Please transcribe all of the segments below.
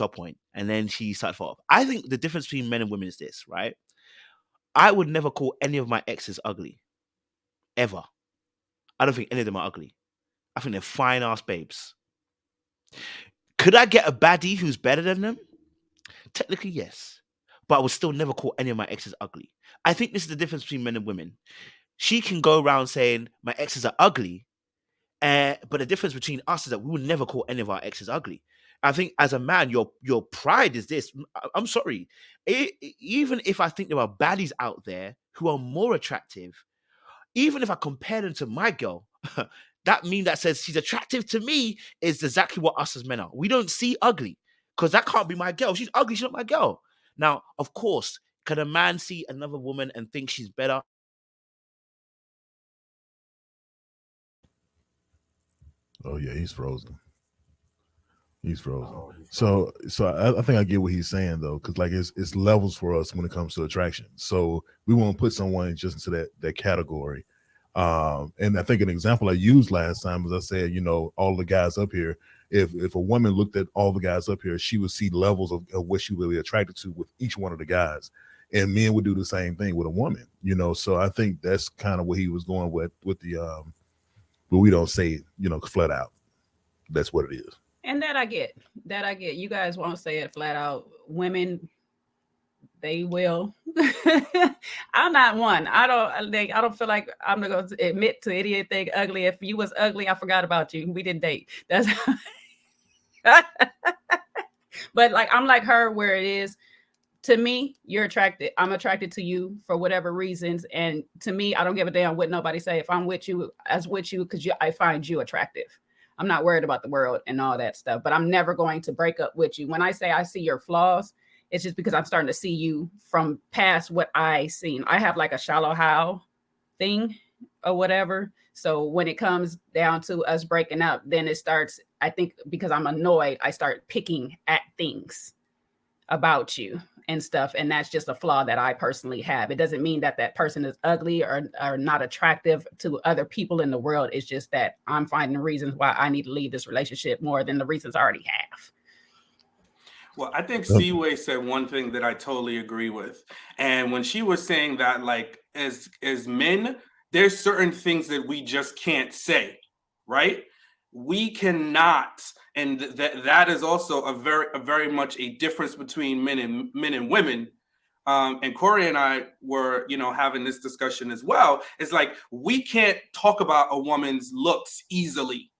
dot point, and then she started fall off. I think the difference between men and women is this, right? I would never call any of my exes ugly, ever. I don't think any of them are ugly. I think they're fine ass babes. Could I get a baddie who's better than them? Technically, yes. But I would still never call any of my exes ugly. I think this is the difference between men and women. She can go around saying my exes are ugly, but the difference between us is that we would never call any of our exes ugly. I think as a man, your pride is this. I'm sorry. Even if I think there are baddies out there who are more attractive, even if I compare them to my girl, that meme that says she's attractive to me is exactly what us as men are. We don't see ugly because that can't be my girl. She's ugly. She's not my girl. Now, of course, can a man see another woman and think she's better? Oh yeah, he's frozen. He's frozen. So I think I get what he's saying though, because like it's levels for us when it comes to attraction. So we won't put someone just into that category. And I think an example I used last time was I said, all the guys up here, if a woman looked at all the guys up here, she would see levels of what she would be attracted to with each one of the guys. And men would do the same thing with a woman, So I think that's kind of what he was going with the but we don't say it, flat out. That's what it is. And that I get. You guys won't say it flat out. Women, they will. I'm not one. I don't feel like I'm going to admit to anything ugly. If you was ugly, I forgot about you. We didn't date. That's but like I'm like her where it is. To me, you're attracted. I'm attracted to you for whatever reasons. And to me, I don't give a damn what nobody say. If I'm with you, because I find you attractive. I'm not worried about the world and all that stuff, but I'm never going to break up with you. When I say I see your flaws, it's just because I'm starting to see you from past what I seen. I have like a shallow how thing or whatever. So when it comes down to us breaking up, then it starts, I think because I'm annoyed, I start picking at things about you and stuff. And that's just a flaw that I personally have. It doesn't mean that that person is ugly or not attractive to other people in the world. It's just that I'm finding reasons why I need to leave this relationship more than the reasons I already have. Well, I think Seaway said one thing that I totally agree with. And when she was saying that, like, as men, there's certain things that we just can't say, right? We cannot, and that is also a very much a difference between men and women. And Corey and I were, having this discussion as well. It's like we can't talk about a woman's looks easily.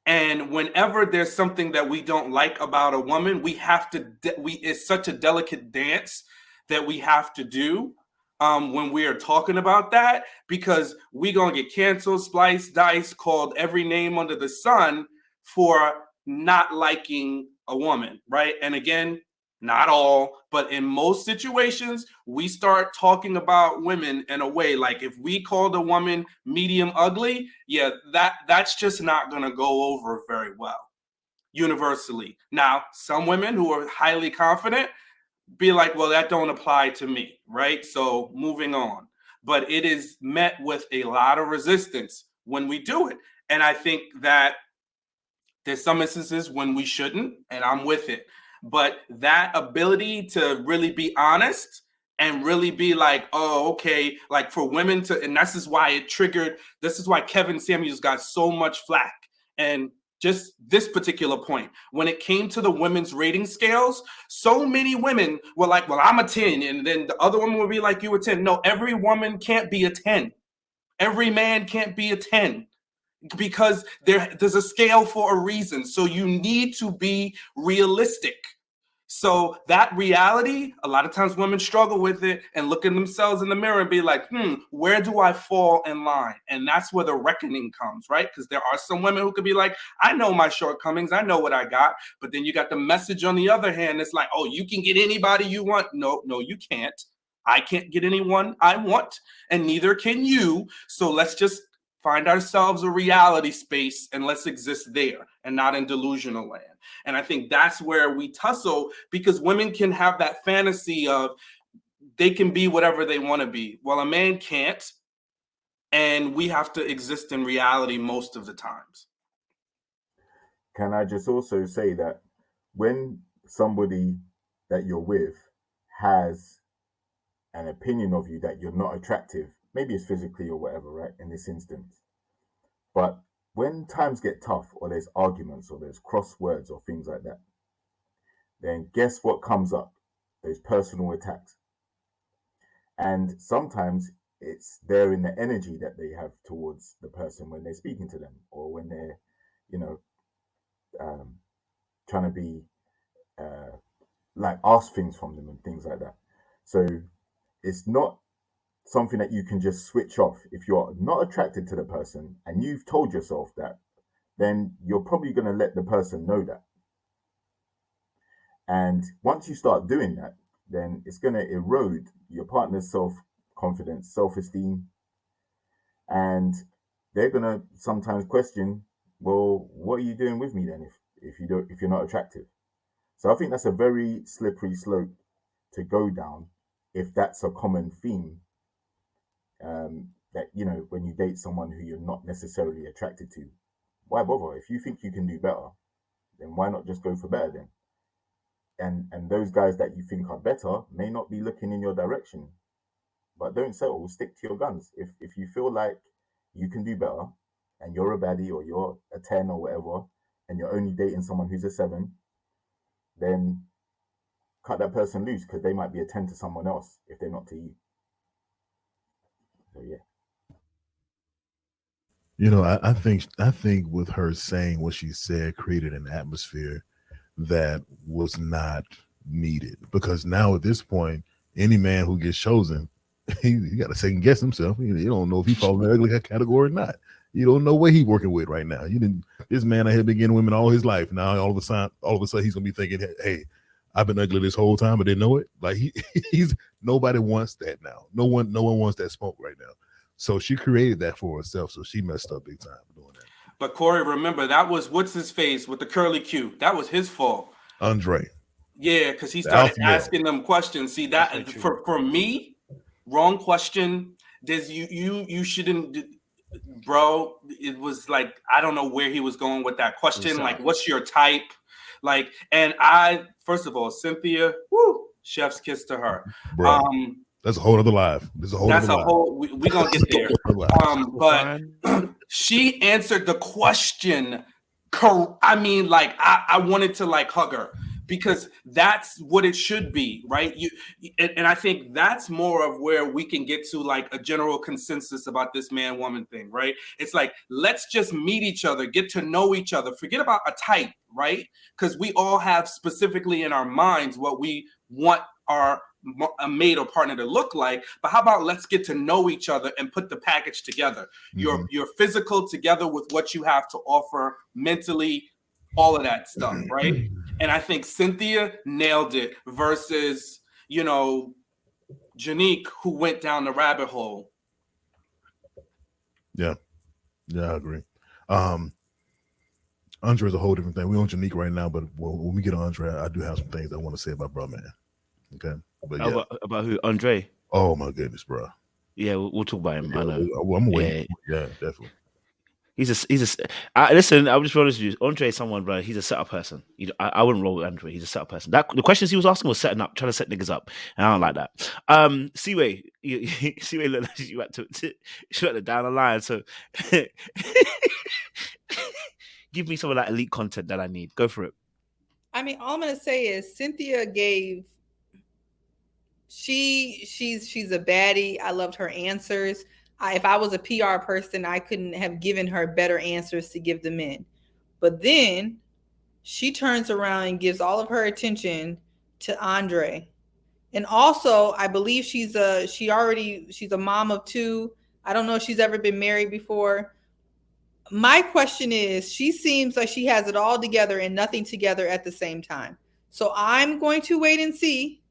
And whenever there's something that we don't like about a woman, we have to. It's such a delicate dance that we have to do. When we are talking about that, because we gonna get canceled, spliced, diced, called every name under the sun for not liking a woman, right? And again, not all, but in most situations, we start talking about women in a way like if we called a woman medium ugly, yeah, that's just not gonna go over very well universally. Now, some women who are highly confident be like, well, that don't apply to me, right? So moving on. But it is met with a lot of resistance when we do it. And I think that there's some instances when we shouldn't, and I'm with it. But that ability to really be honest and really be like, oh, okay, like for women to, and this is why Kevin Samuels got so much flack. And just this particular point, when it came to the women's rating scales, so many women were like, well, I'm a 10. And then the other woman would be like, you a 10. No, every woman can't be a 10. Every man can't be a 10 because there's a scale for a reason. So you need to be realistic. So that reality, a lot of times women struggle with it and look at themselves in the mirror and be like, where do I fall in line? And that's where the reckoning comes, right? Because there are some women who could be like, I know my shortcomings. I know what I got. But then you got the message on the other hand. It's like, oh, you can get anybody you want. No, you can't. I can't get anyone I want, and neither can you. So let's just find ourselves a reality space and let's exist there and not in delusional land. And I think that's where we tussle, because women can have that fantasy of they can be whatever they want to be. Well, a man can't. And we have to exist in reality most of the times. Can I just also say that when somebody that you're with has an opinion of you that you're not attractive, maybe it's physically or whatever, right? In this instance. But when times get tough, or there's arguments, or there's crosswords, or things like that, then guess what comes up? Those personal attacks. And sometimes it's there in the energy that they have towards the person when they're speaking to them, or when they're, trying to be like ask things from them and things like that. So it's not something that you can just switch off. If you're not attracted to the person and you've told yourself that, then you're probably going to let the person know that. And once you start doing that, then it's going to erode your partner's self-confidence, self-esteem. And they're going to sometimes question, well, what are you doing with me then if you're not attractive? So I think that's a very slippery slope to go down if that's a common theme. That, when you date someone who you're not necessarily attracted to, why bother? If you think you can do better, then why not just go for better then? And those guys that you think are better may not be looking in your direction. But don't settle, stick to your guns. If you feel like you can do better and you're a baddie, or you're a 10 or whatever, and you're only dating someone who's a 7, then cut that person loose, because they might be a 10 to someone else if they're not to you. So yeah. I think with her saying what she said created an atmosphere that was not needed, because now at this point, any man who gets chosen, he got to second guess himself. You don't know if he falls in the ugly category or not. You don't know what he's working with right now. This man had been getting women all his life. Now all of a sudden he's gonna be thinking, hey, I've been ugly this whole time, but didn't know it. Like he's nobody wants that now. No one wants that smoke right now. So she created that for herself. So she messed up big time doing that. But Corey, remember, that was what's his face with the curly Q. That was his fault. Andre. Yeah, because he started asking them questions. See, that for me, wrong question. There's you shouldn't, bro. It was like, I don't know where he was going with that question. Like, what's your type? Like, and first of all, Cynthia, chef's kiss to her. Bro, that's a whole other live. We're gonna get there. But she answered the question. I mean, like, I wanted to like hug her, because that's what it should be, right? And I think that's more of where we can get to like a general consensus about this man-woman thing, right? It's like, let's just meet each other, get to know each other, forget about a type, right? Because we all have specifically in our minds what we want a mate or partner to look like. But how about let's get to know each other and put the package together? Mm-hmm. Your physical together with what you have to offer mentally, all of that stuff, right? And I think Cynthia nailed it versus, Jonique, who went down the rabbit hole. Yeah, I agree. Andre is a whole different thing. We're on Jonique right now, but when we get on Andre, I do have some things I want to say about bro, man. Okay, but yeah. About who? Andre? Oh my goodness, bro. Yeah, we'll talk about him. I know. I'm waiting. Yeah, definitely. Listen, I'll just be honest with you. Andre is someone, bro. He's a setup person. I wouldn't roll with Andre. He's a setup person. The questions he was asking was setting up, trying to set niggas up, and I don't like that. Seaway, Seaway looked like she went to down the line. So give me some of that elite content that I need. Go for it. I mean, all I'm gonna say is Cynthia gave. She's a baddie. I loved her answers. If I was a PR person, I couldn't have given her better answers to give the men. But then she turns around and gives all of her attention to Andre. And also, I believe she's a mom of 2. I don't know if she's ever been married before. My question is, she seems like she has it all together and nothing together at the same time. So I'm going to wait and see,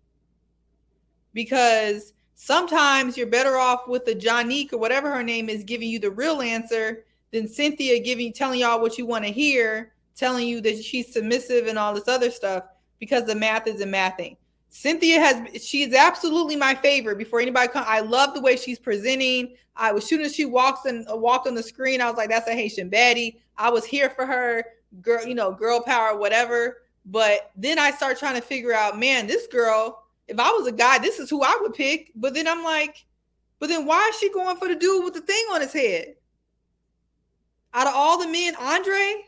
because sometimes you're better off with the Jonique or whatever her name is giving you the real answer than Cynthia telling y'all what you want to hear, telling you that she's submissive and all this other stuff, because the math isn't mathing. Cynthia she's absolutely my favorite before anybody comes. I love the way she's presenting. As soon as she walked on the screen, I was like, that's a Haitian baddie. I was here for her, girl, girl power, whatever. But then I start trying to figure out, man, this girl, if I was a guy, this is who I would pick. But then I'm like, but then why is she going for the dude with the thing on his head? Out of all the men, Andre,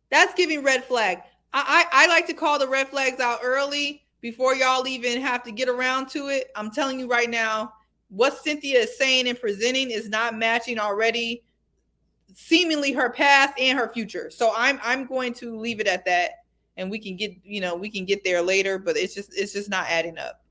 that's giving red flag. I like to call the red flags out early before y'all even have to get around to it. I'm telling you right now, what Cynthia is saying and presenting is not matching already seemingly her past and her future. So I'm going to leave it at that, and we can get there later, but it's just not adding up.